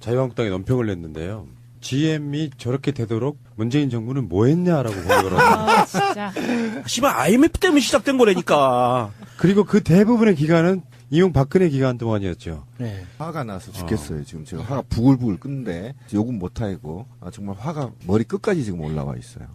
자유한국당에 논평을 냈는데요. GM이 저렇게 되도록 문재인 정부는 뭐 했냐라고 공격을 합니다. 아, 진짜. 씨발 IMF 때문에 시작된 거라니까. 그리고 그 대부분의 기간은 이명박근혜 기간 동안이었죠. 네. 화가 나서 죽겠어요. 지금 제가 화가 부글부글 끓는데 욕은 못하고 정말 화가 머리 끝까지 지금 올라와 있어요.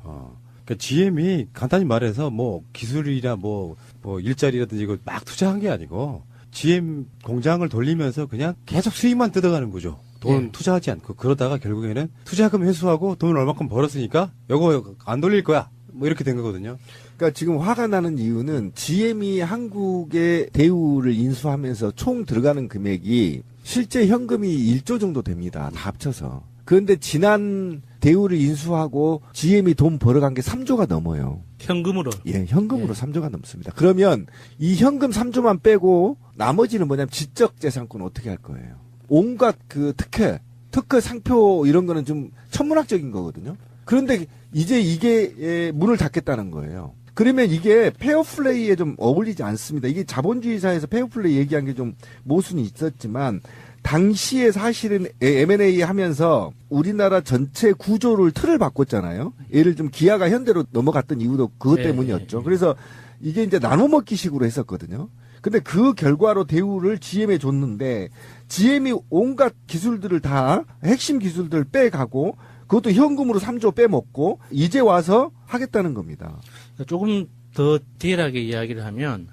그러니까 GM이 간단히 말해서 뭐 기술이나 뭐 일자리라든지 이거 막 투자한 게 아니고 GM 공장을 돌리면서 그냥 계속 수익만 뜯어가는 거죠. 돈 투자하지 않고 그러다가 결국에는 투자금 회수하고 돈을 얼마큼 벌었으니까 이거 안 돌릴 거야. 뭐 이렇게 된 거거든요. 그러니까 지금 화가 나는 이유는 GM이 한국의 대우를 인수하면서 총 들어가는 금액이 실제 현금이 1조 정도 됩니다. 다 합쳐서. 그런데 지난 대우를 인수하고 GM이 돈 벌어간 게 3조가 넘어요. 현금으로. 예, 현금으로 3조가 넘습니다. 그러면 이 현금 3조만 빼고 나머지는 뭐냐면 지적 재산권 어떻게 할 거예요? 온갖 그 특허 상표 이런 거는 좀 천문학적인 거거든요. 그런데 이제 이게 문을 닫겠다는 거예요. 그러면 이게 페어플레이에 좀 어울리지 않습니다. 이게 자본주의 사회에서 페어플레이 얘기한 게 좀 모순이 있었지만 당시에 사실은 M&A 하면서 우리나라 전체 구조를 틀을 바꿨잖아요. 예를 들면 기아가 현대로 넘어갔던 이유도 그것 때문이었죠. 그래서 이게 이제 나눠 먹기식으로 했었거든요. 근데 그 결과로 대우를 GM에 줬는데 GM이 온갖 기술들을 다 핵심 기술들을 빼가고 그것도 현금으로 3조 빼먹고 이제 와서 하겠다는 겁니다. 조금 더 디테일하게 이야기를 하면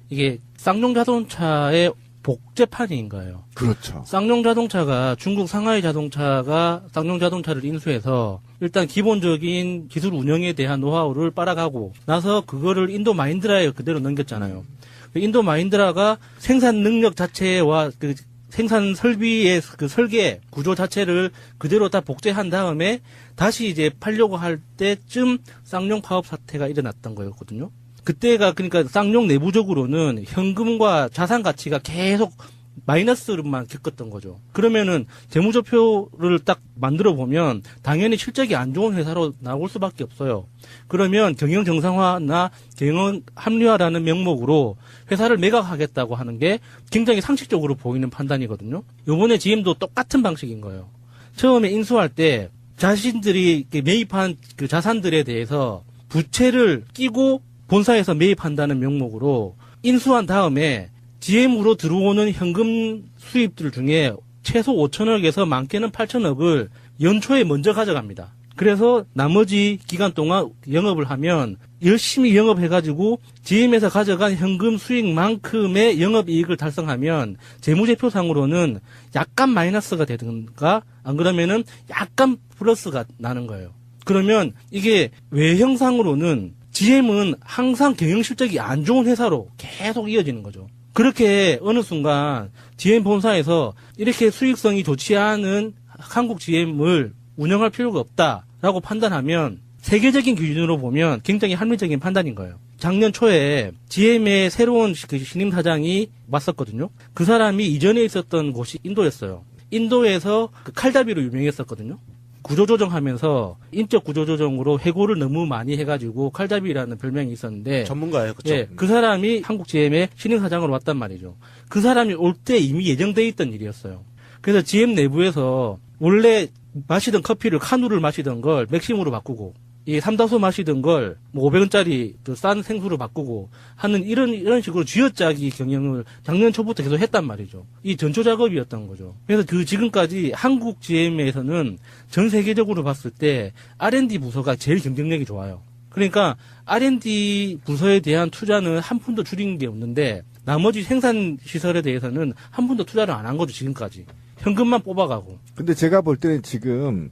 이게 쌍용 자동차의 복제판인 거예요. 그렇죠. 쌍용 자동차가 중국 상하이 자동차가 쌍용 자동차를 인수해서 일단 기본적인 기술 운영에 대한 노하우를 빨아가고 나서 그거를 인도 마힌드라에 그대로 넘겼잖아요. 인도 마힌드라가 생산 능력 자체와 그 생산 설비의 그 설계 구조 자체를 그대로 다 복제한 다음에 다시 이제 팔려고 할 때쯤 쌍용 파업 사태가 일어났던 거였거든요. 그때가 그러니까 쌍용 내부적으로는 현금과 자산 가치가 계속 마이너스만 겪었던 거죠. 그러면은 재무제표를 딱 만들어 보면 당연히 실적이 안 좋은 회사로 나올 수밖에 없어요. 그러면 경영 정상화나 경영 합리화라는 명목으로 회사를 매각하겠다고 하는 게 굉장히 상식적으로 보이는 판단이거든요. 요번에 GM도 똑같은 방식인 거예요. 처음에 인수할 때 자신들이 매입한 그 자산들에 대해서 부채를 끼고 본사에서 매입한다는 명목으로 인수한 다음에 GM으로 들어오는 현금 수입들 중에 최소 5천억에서 많게는 8천억을 연초에 먼저 가져갑니다. 그래서 나머지 기간 동안 영업을 하면 열심히 영업해가지고 GM에서 가져간 현금 수익만큼의 영업이익을 달성하면 재무제표상으로는 약간 마이너스가 되든가 안 그러면은 약간 플러스가 나는 거예요. 그러면 이게 외형상으로는 GM은 항상 경영 실적이 안 좋은 회사로 계속 이어지는 거죠. 그렇게 어느 순간 GM 본사에서 이렇게 수익성이 좋지 않은 한국 GM을 운영할 필요가 없다라고 판단하면 세계적인 기준으로 보면 굉장히 합리적인 판단인 거예요. 작년 초에 GM의 새로운 그 신임 사장이 왔었거든요. 그 사람이 이전에 있었던 곳이 인도였어요. 인도에서 그 칼잡이로 유명했었거든요. 구조조정하면서 인적 구조조정으로 해고를 너무 많이 해가지고 칼잡이라는 별명이 있었는데 전문가예요, 그렇죠? 예, 그 사람이 한국 GM의 신임 사장으로 왔단 말이죠. 그 사람이 올 때 이미 예정돼 있던 일이었어요. 그래서 GM 내부에서 원래 마시던 커피를 카누를 마시던 걸 맥심으로 바꾸고 이 삼다수 마시던 걸 뭐 500원짜리 싼 생수로 바꾸고 하는 이런 식으로 쥐어짜기 경영을 작년 초부터 계속 했단 말이죠. 이 전초 작업이었던 거죠. 그래서 그 지금까지 한국 GM에서는 전 세계적으로 봤을 때 R&D 부서가 제일 경쟁력이 좋아요. 그러니까 R&D 부서에 대한 투자는 한 푼도 줄인 게 없는데 나머지 생산 시설에 대해서는 한 푼도 투자를 안 한 거죠, 지금까지. 현금만 뽑아가고. 근데 제가 볼 때는 지금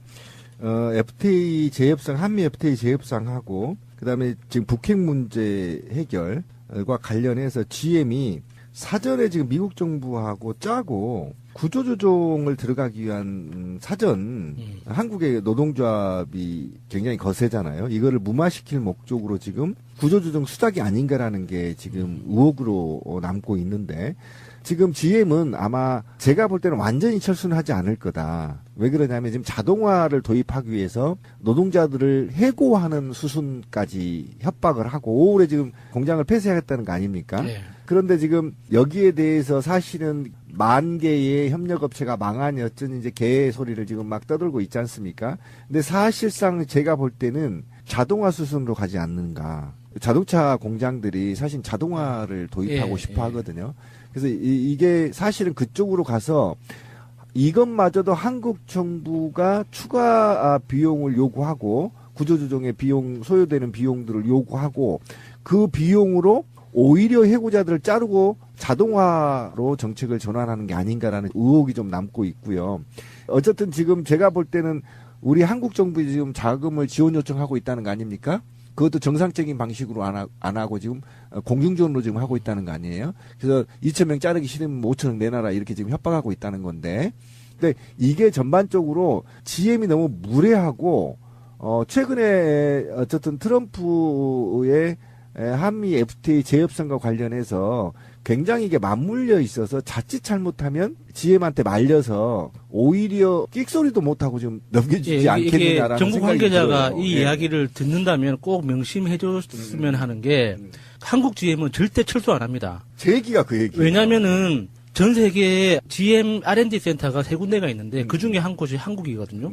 FTA 재협상, 한미 FTA 재협상하고 그다음에 지금 북핵 문제 해결과 관련해서 GM이 사전에 지금 미국 정부하고 짜고 구조조정을 들어가기 위한 사전 한국의 노동조합이 굉장히 거세잖아요. 이거를 무마시킬 목적으로 지금 구조조정 수작이 아닌가라는 게 지금 의혹으로 남고 있는데 지금 GM은 아마 제가 볼 때는 완전히 철수는 하지 않을 거다. 왜 그러냐면 지금 자동화를 도입하기 위해서 노동자들을 해고하는 수순까지 협박을 하고 5월에 지금 공장을 폐쇄하겠다는 거 아닙니까? 네. 그런데 지금 여기에 대해서 사실은 만 개의 협력업체가 망하니 어쩐 이제 개 소리를 지금 막 떠들고 있지 않습니까? 근데 사실상 제가 볼 때는 자동화 수순으로 가지 않는가. 자동차 공장들이 사실 자동화를 도입하고 싶어 하거든요. 그래서 이게 사실은 그쪽으로 가서 이것마저도 한국 정부가 추가 비용을 요구하고 구조조정의 비용, 소요되는 비용들을 요구하고 그 비용으로 오히려 해고자들을 자르고 자동화로 정책을 전환하는 게 아닌가라는 의혹이 좀 남고 있고요. 어쨌든 지금 제가 볼 때는 우리 한국 정부에 지금 자금을 지원 요청하고 있다는 거 아닙니까? 그것도 정상적인 방식으로 안 하고 지금 공중전으로 지금 하고 있다는 거 아니에요? 그래서 2,000명 자르기 싫으면 5,000원 내놔라 이렇게 지금 협박하고 있다는 건데. 근데 이게 전반적으로 GM이 너무 무례하고 최근에 어쨌든 트럼프의 한미 FTA 재협상과 관련해서 굉장히 이게 맞물려 있어서 자칫 잘못하면 GM한테 말려서 오히려 끽소리도 못하고 지금 넘겨주지 않겠느냐라는 정부 생각이 관계자가 들어요. 이 이야기를 듣는다면 꼭 명심해 줬으면 하는 게 한국 GM은 절대 철수 안 합니다. 제 얘기가 그 얘기예요. 왜냐면은 전 세계에 GM R&D 센터가 3군데가 있는데 그 중에 한 곳이 한국이거든요.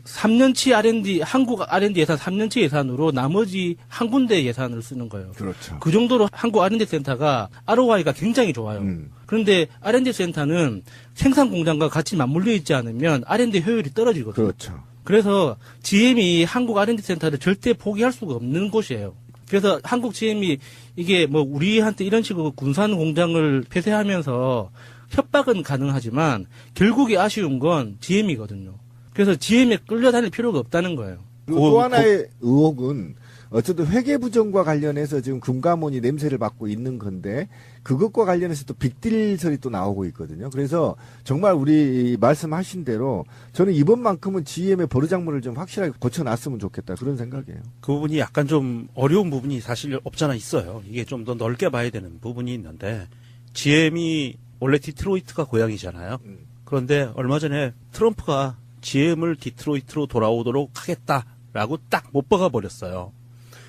3년치 R&D, 한국 R&D 예산 3년치 예산으로 나머지 한 군데 예산을 쓰는 거예요. 그렇죠. 그 정도로 한국 R&D 센터가 ROI가 굉장히 좋아요. 그런데 R&D 센터는 생산 공장과 같이 맞물려 있지 않으면 R&D 효율이 떨어지거든요. 그렇죠. 그래서 GM이 한국 R&D 센터를 절대 포기할 수가 없는 곳이에요. 그래서 한국 GM이 이게 뭐 우리한테 이런 식으로 군산 공장을 폐쇄하면서 협박은 가능하지만 결국에 아쉬운 건 GM이거든요. 그래서 GM에 끌려다닐 필요가 없다는 거예요. 그리고 또 하나의 의혹은 어쨌든 회계부정과 관련해서 지금 금감원이 냄새를 맡고 있는 건데 그것과 관련해서 또 빅딜설이 또 나오고 있거든요. 그래서 정말 우리 말씀하신 대로 저는 이번만큼은 GM의 버르장물을 좀 확실하게 고쳐놨으면 좋겠다 그런 생각이에요. 그 부분이 약간 좀 어려운 부분이 사실 없잖아 있어요. 이게 좀 더 넓게 봐야 되는 부분이 있는데 GM이 원래 디트로이트가 고향이잖아요. 그런데 얼마 전에 트럼프가 GM을 디트로이트로 돌아오도록 하겠다라고 딱 못 박아 버렸어요.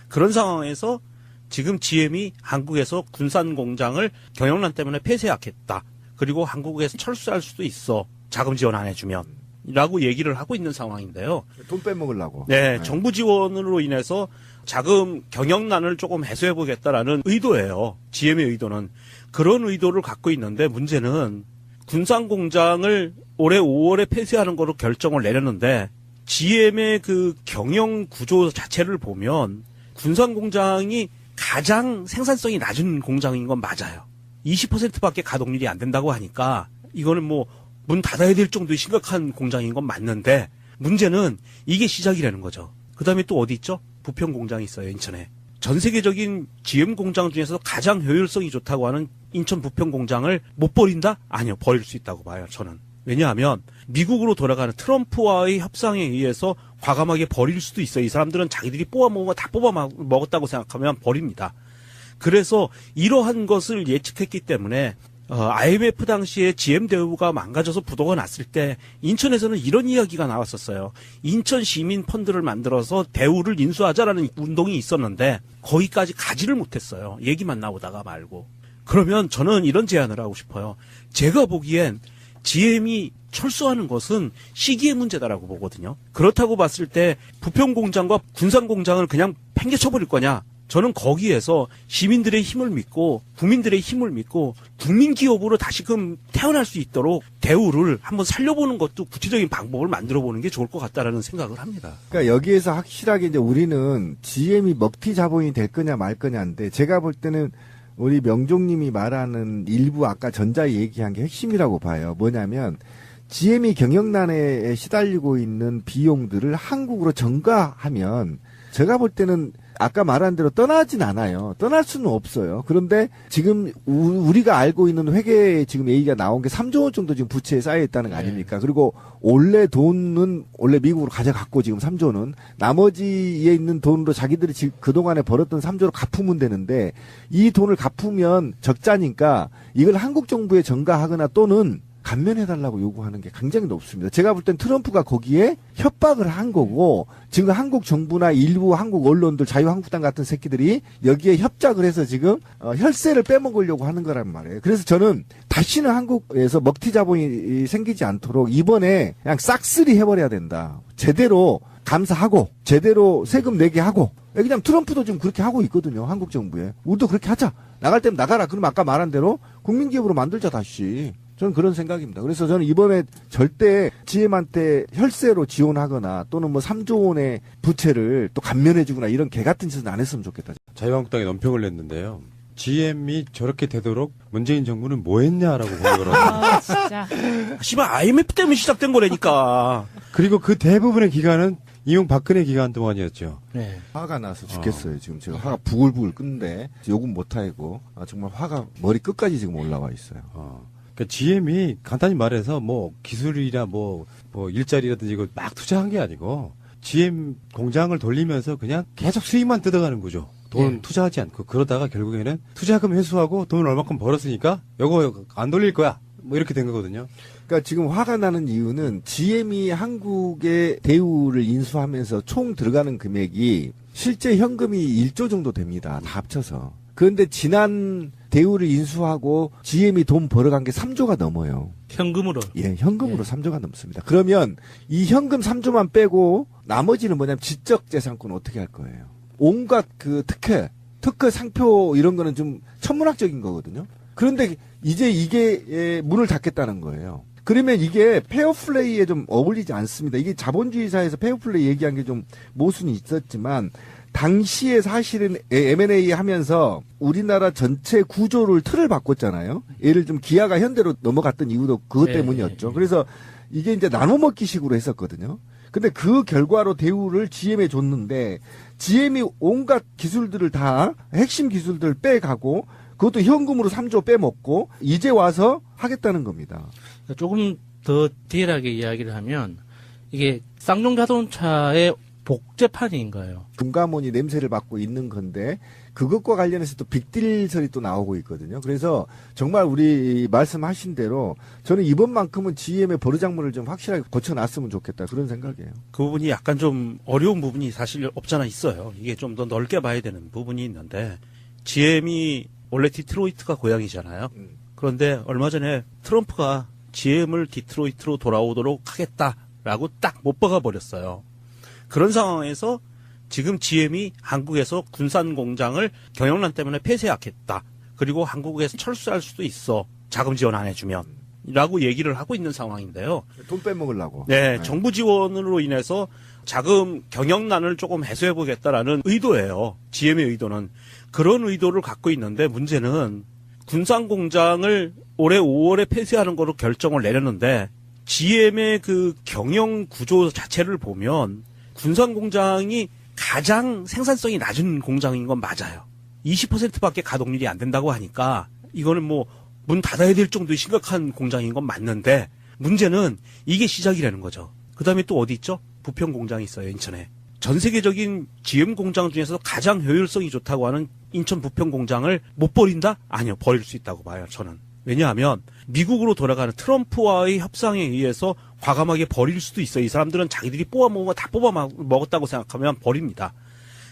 그런 상황에서 지금 GM이 한국에서 군산 공장을 경영난 때문에 폐쇄하겠다. 그리고 한국에서 철수할 수도 있어. 자금 지원 안 해주면. 라고 얘기를 하고 있는 상황인데요. 돈 빼먹으려고. 네, 정부 지원으로 인해서 자금 경영난을 조금 해소해 보겠다라는 의도예요. GM의 의도는. 그런 의도를 갖고 있는데 문제는 군산 공장을 올해 5월에 폐쇄하는 거로 결정을 내렸는데 GM의 그 경영 구조 자체를 보면 군산 공장이 가장 생산성이 낮은 공장인 건 맞아요. 20%밖에 가동률이 안 된다고 하니까 이거는 뭐 문 닫아야 될 정도의 심각한 공장인 건 맞는데 문제는 이게 시작이라는 거죠. 그 다음에 또 어디 있죠? 부평 공장이 있어요, 인천에. 전 세계적인 GM 공장 중에서 가장 효율성이 좋다고 하는 인천 부평 공장을 못 버린다? 아니요, 버릴 수 있다고 봐요, 저는. 왜냐하면 미국으로 돌아가는 트럼프와의 협상에 의해서 과감하게 버릴 수도 있어요. 이 사람들은 자기들이 뽑아먹은 거 다 뽑아먹었다고 생각하면 버립니다. 그래서 이러한 것을 예측했기 때문에 IMF 당시에 GM 대우가 망가져서 부도가 났을 때 인천에서는 이런 이야기가 나왔었어요. 인천 시민 펀드를 만들어서 대우를 인수하자라는 운동이 있었는데 거기까지 가지를 못했어요. 얘기만 나오다가 말고. 그러면 저는 이런 제안을 하고 싶어요. 제가 보기엔 GM이 철수하는 것은 시기의 문제다라고 보거든요. 그렇다고 봤을 때 부평 공장과 군산 공장을 그냥 팽개쳐버릴 거냐? 저는 거기에서 시민들의 힘을 믿고 국민들의 힘을 믿고 국민 기업으로 다시금 태어날 수 있도록 대우를 한번 살려보는 것도 구체적인 방법을 만들어보는 게 좋을 것 같다라는 생각을 합니다. 그러니까 여기에서 확실하게 이제 우리는 GM이 먹튀 자본이 될 거냐 말 거냐인데 제가 볼 때는 우리 명종님이 말하는 일부 아까 전자 얘기한 게 핵심이라고 봐요. 뭐냐면 GM이 경영난에 시달리고 있는 비용들을 한국으로 전가하면 제가 볼 때는 아까 말한 대로 떠나진 않아요. 떠날 수는 없어요. 그런데 지금 우리가 알고 있는 회계에 지금 얘기가 나온 게 3조 원 정도 지금 부채에 쌓여 있다는 거 아닙니까? 그리고 원래 돈은 원래 미국으로 가져갔고 지금 3조는 나머지에 있는 돈으로 자기들이 지금 그동안에 벌었던 3조로 갚으면 되는데 이 돈을 갚으면 적자니까 이걸 한국 정부에 전가하거나 또는 감면해달라고 요구하는 게 굉장히 높습니다. 제가 볼 땐 트럼프가 거기에 협박을 한 거고 지금 한국 정부나 일부 한국 언론들 자유한국당 같은 새끼들이 여기에 협작을 해서 지금 혈세를 빼먹으려고 하는 거란 말이에요. 그래서 저는 다시는 한국에서 먹튀 자본이 생기지 않도록 이번에 그냥 싹쓸이 해버려야 된다. 제대로 감사하고 제대로 세금 내게 하고 그냥 트럼프도 지금 그렇게 하고 있거든요. 한국 정부에. 우리도 그렇게 하자. 나갈 때면 나가라. 그럼 아까 말한 대로 국민기업으로 만들자 다시. 저는 그런 생각입니다. 그래서 저는 이번에 절대 GM한테 혈세로 지원하거나 또는 뭐 3조 원의 부채를 또 감면해주거나 이런 개 같은 짓은 안 했으면 좋겠다. 자유한국당이 논평을 냈는데요. GM이 저렇게 되도록 문재인 정부는 뭐 했냐라고 공격을 하고. 아, 진짜. 씨발 IMF 때문에 시작된 거라니까. 그리고 그 대부분의 기간은 이명박근혜 기간 동안이었죠. 네. 화가 나서 죽겠어요. 지금 제가 화가 부글부글 끓는데 욕은 못하고 정말 화가 머리 끝까지 지금 올라와 있어요. 그러니까 GM이 간단히 말해서 뭐 기술이나 뭐 일자리라든지 이거 막 투자한 게 아니고 GM 공장을 돌리면서 그냥 계속 수익만 뜯어가는 거죠. 돈 투자하지 않고 그러다가 결국에는 투자금 회수하고 돈을 얼마큼 벌었으니까 이거 안 돌릴 거야. 뭐 이렇게 된 거거든요. 그러니까 지금 화가 나는 이유는 GM이 한국의 대우를 인수하면서 총 들어가는 금액이 실제 현금이 1조 정도 됩니다. 다 합쳐서. 그런데 지난 대우를 인수하고 GM이 돈 벌어간 게 3조가 넘어요. 현금으로. 예, 현금으로 3조가 넘습니다. 그러면 이 현금 3조만 빼고 나머지는 뭐냐면 지적 재산권 어떻게 할 거예요? 온갖 그 특허 상표 이런 거는 좀 천문학적인 거거든요. 그런데 이제 이게 문을 닫겠다는 거예요. 그러면 이게 페어플레이에 좀 어울리지 않습니다. 이게 자본주의 사회에서 페어플레이 얘기한 게 좀 모순이 있었지만 당시에 사실은 M&A 하면서 우리나라 전체 구조를 틀을 바꿨잖아요. 예를 좀 기아가 현대로 넘어갔던 이유도 그것 때문이었죠. 그래서 이게 이제 나눠 먹기식으로 했었거든요. 근데 그 결과로 대우를 GM에 줬는데 GM이 온갖 기술들을 다 핵심 기술들을 빼가고 그것도 현금으로 3조 빼먹고 이제 와서 하겠다는 겁니다. 조금 더 디테일하게 이야기를 하면 이게 쌍용 자동차의 복제판인 거예요. 금감원이 냄새를 맡고 있는 건데 그것과 관련해서 또 빅딜설이 또 나오고 있거든요. 그래서 정말 우리 말씀하신 대로 저는 이번만큼은 GM의 버르장물을 좀 확실하게 고쳐놨으면 좋겠다 그런 생각이에요. 그 부분이 약간 좀 어려운 부분이 사실 없잖아 있어요. 이게 좀 더 넓게 봐야 되는 부분이 있는데 GM이 원래 디트로이트가 고향이잖아요. 그런데 얼마 전에 트럼프가 GM을 디트로이트로 돌아오도록 하겠다라고 딱 못 박아 버렸어요. 그런 상황에서 지금 GM이 한국에서 군산 공장을 경영난 때문에 폐쇄하겠다. 그리고 한국에서 철수할 수도 있어. 자금 지원 안 해주면. 라고 얘기를 하고 있는 상황인데요. 돈 빼먹으려고. 네, 정부 지원으로 인해서 자금 경영난을 조금 해소해 보겠다라는 의도예요. GM의 의도는. 그런 의도를 갖고 있는데 문제는 군산 공장을 올해 5월에 폐쇄하는 거로 결정을 내렸는데 GM의 그 경영 구조 자체를 보면 군산 공장이 가장 생산성이 낮은 공장인 건 맞아요. 20%밖에 가동률이 안 된다고 하니까 이거는 뭐 문 닫아야 될 정도의 심각한 공장인 건 맞는데 문제는 이게 시작이라는 거죠. 그다음에 또 어디 있죠? 부평 공장이 있어요, 인천에. 전 세계적인 GM 공장 중에서 가장 효율성이 좋다고 하는 인천 부평 공장을 못 버린다? 아니요, 버릴 수 있다고 봐요, 저는. 왜냐하면 미국으로 돌아가는 트럼프와의 협상에 의해서 과감하게 버릴 수도 있어요. 이 사람들은 자기들이 뽑아먹은 거 다 뽑아먹었다고 생각하면 버립니다.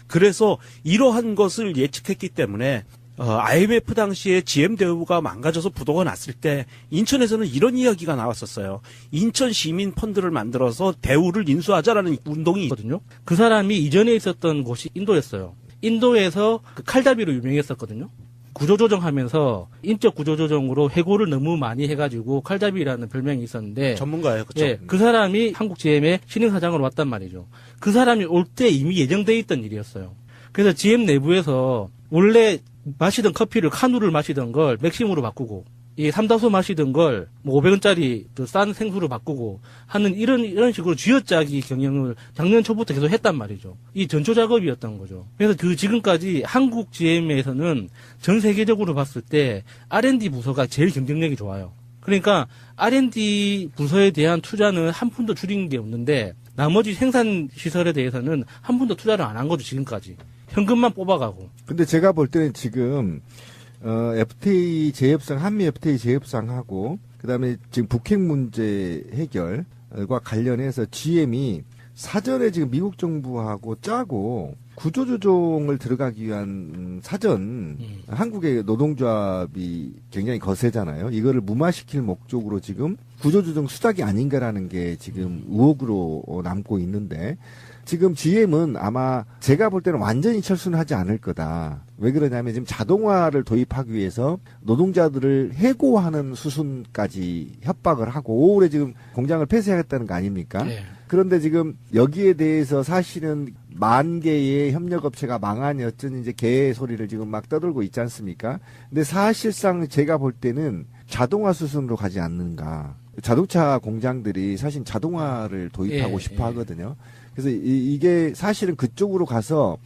그래서 이러한 것을 예측했기 때문에 IMF 당시에 GM 대우가 망가져서 부도가 났을 때 인천에서는 이런 이야기가 나왔었어요. 인천 시민 펀드를 만들어서 대우를 인수하자라는 운동이 있거든요. 그 사람이 이전에 있었던 곳이 인도였어요. 인도에서 그 칼잡이로 유명했었거든요. 구조조정하면서 인적 구조조정으로 해고를 너무 많이 해가지고 칼잡이라는 별명이 있었는데 전문가예요, 그렇죠? 예, 그 사람이 한국 GM의 신임 사장으로 왔단 말이죠. 그 사람이 올 때 이미 예정돼 있던 일이었어요. 그래서 GM 내부에서 원래 마시던 커피를 카누를 마시던 걸 맥심으로 바꾸고 이 삼다소 마시던 걸 뭐 500원짜리 싼 생수로 바꾸고 하는 이런 식으로 쥐어짜기 경영을 작년 초부터 계속 했단 말이죠. 이 전초 작업이었던 거죠. 그래서 그 지금까지 한국 GM에서는 전 세계적으로 봤을 때 R&D 부서가 제일 경쟁력이 좋아요. 그러니까 R&D 부서에 대한 투자는 한 푼도 줄인 게 없는데 나머지 생산 시설에 대해서는 한 푼도 투자를 안 한 거죠, 지금까지. 현금만 뽑아가고. 근데 제가 볼 때는 지금 FTA 재협상, 한미 FTA 재협상하고 그다음에 지금 북핵 문제 해결과 관련해서 GM이 사전에 지금 미국 정부하고 짜고 구조조정을 들어가기 위한 사전 한국의 노동조합이 굉장히 거세잖아요. 이거를 무마시킬 목적으로 지금 구조조정 수작이 아닌가라는 게 지금 의혹으로 남고 있는데 지금 GM은 아마 제가 볼 때는 완전히 철수는 하지 않을 거다. 왜 그러냐면 지금 자동화를 도입하기 위해서 노동자들을 해고하는 수순까지 협박을 하고 5월에 지금 공장을 폐쇄하겠다는 거 아닙니까? 네. 그런데 지금 여기에 대해서 사실은 10,000개의 협력업체가 망하니 어쩐 이제 개 소리를 지금 막 떠들고 있지 않습니까? 근데 사실상 제가 볼 때는 자동화 수순으로 가지 않는가. 자동차 공장들이 사실 자동화를 도입하고 싶어 하거든요. 그래서 이게 사실은 그쪽으로 가서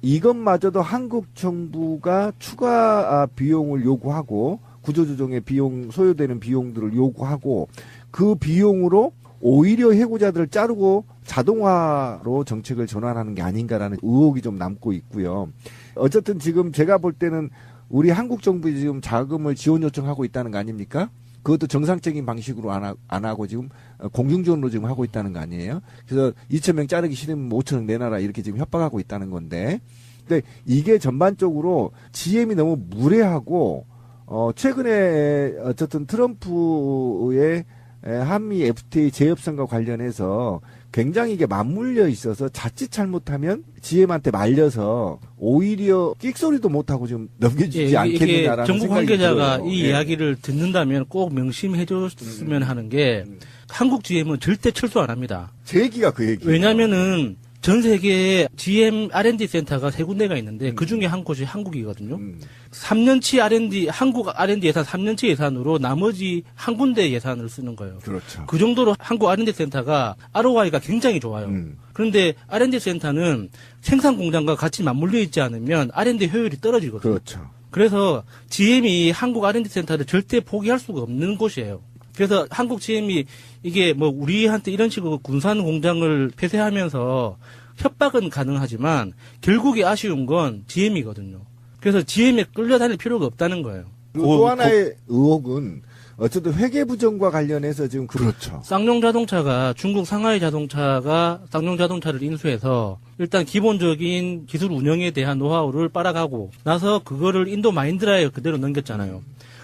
이것마저도 한국 정부가 추가 비용을 요구하고 구조조정의 비용, 소요되는 비용들을 요구하고 그 비용으로 오히려 해고자들을 자르고 자동화로 정책을 전환하는 게 아닌가라는 의혹이 좀 남고 있고요. 어쨌든 지금 제가 볼 때는 우리 한국 정부에 지금 자금을 지원 요청하고 있다는 거 아닙니까? 그것도 정상적인 방식으로 안 하고 지금 공중전으로 지금 하고 있다는 거 아니에요? 그래서 2,000명 자르기 싫으면 5,000원 내놔라 이렇게 지금 협박하고 있다는 건데. 근데 이게 전반적으로 GM이 너무 무례하고 최근에 어쨌든 트럼프의 한미 FTA 재협상과 관련해서 굉장히 이게 맞물려 있어서 자칫 잘못하면 GM한테 말려서 오히려 끽소리도 못하고 지금 넘겨주지 않겠느냐라는 정부 생각이 관계자가 들어요. 이 이야기를 듣는다면 꼭 명심해 줬으면 하는 게 한국 GM은 절대 철수 안 합니다. 제 얘기가 그 얘기예요. 왜냐면은 전 세계에 GM R&D 센터가 3군데가 있는데 그 중에 한 곳이 한국이거든요. 3년치 R&D, 한국 R&D 예산 3년치 예산으로 나머지 한 군데 예산을 쓰는 거예요. 그렇죠. 그 정도로 한국 R&D 센터가 ROI가 굉장히 좋아요. 그런데 R&D 센터는 생산 공장과 같이 맞물려 있지 않으면 R&D 효율이 떨어지거든요. 그렇죠. 그래서 GM이 한국 R&D 센터를 절대 포기할 수가 없는 곳이에요. 그래서 한국 GM이 이게 뭐 우리한테 이런 식으로 군산 공장을 폐쇄하면서 협박은 가능하지만 결국에 아쉬운 건 GM이거든요. 그래서 GM에 끌려다닐 필요가 없다는 거예요. 그리고 또 하나의 의혹은 어쨌든 회계 부정과 관련해서 지금 그렇죠. 쌍용 자동차가 중국 상하이 자동차가 쌍용 자동차를 인수해서 일단 기본적인 기술 운영에 대한 노하우를 빨아가고 나서 그거를 인도 마인드라에 그대로 넘겼잖아요.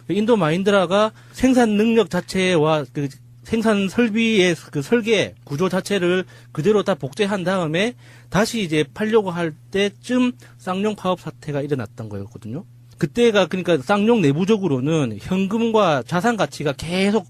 인도 마인드라가 생산 능력 자체와 그 생산 설비의 그 설계 구조 자체를 그대로 다 복제한 다음에 다시 이제 팔려고 할 때쯤 쌍용 파업 사태가 일어났던 거였거든요. 그때가 그러니까 쌍용 내부적으로는 현금과 자산 가치가 계속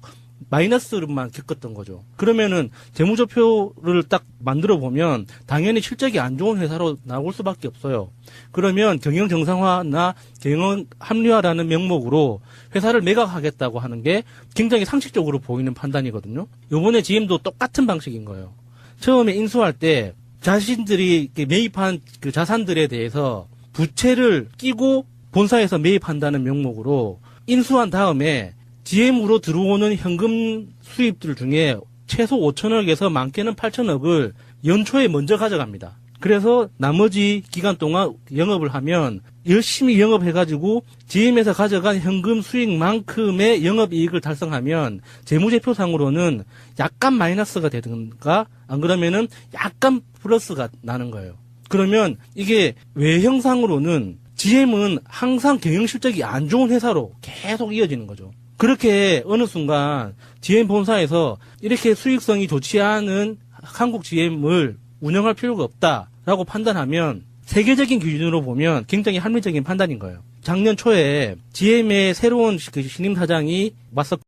마이너스만 겪었던 거죠. 그러면은 재무제표를 딱 만들어 보면 당연히 실적이 안 좋은 회사로 나올 수밖에 없어요. 그러면 경영 정상화나 경영 합리화라는 명목으로 회사를 매각하겠다고 하는 게 굉장히 상식적으로 보이는 판단이거든요. 요번에 GM도 똑같은 방식인 거예요. 처음에 인수할 때 자신들이 매입한 그 자산들에 대해서 부채를 끼고 본사에서 매입한다는 명목으로 인수한 다음에 GM으로 들어오는 현금 수입들 중에 최소 5천억에서 많게는 8천억을 연초에 먼저 가져갑니다. 그래서 나머지 기간 동안 영업을 하면 열심히 영업해가지고 GM에서 가져간 현금 수익만큼의 영업이익을 달성하면 재무제표상으로는 약간 마이너스가 되든가 안 그러면은 약간 플러스가 나는 거예요. 그러면 이게 외형상으로는 GM은 항상 경영실적이 안 좋은 회사로 계속 이어지는 거죠. 그렇게 어느 순간 GM 본사에서 이렇게 수익성이 좋지 않은 한국 GM을 운영할 필요가 없다라고 판단하면 세계적인 기준으로 보면 굉장히 합리적인 판단인 거예요. 작년 초에 GM의 새로운 그 신임 사장이 맞섰고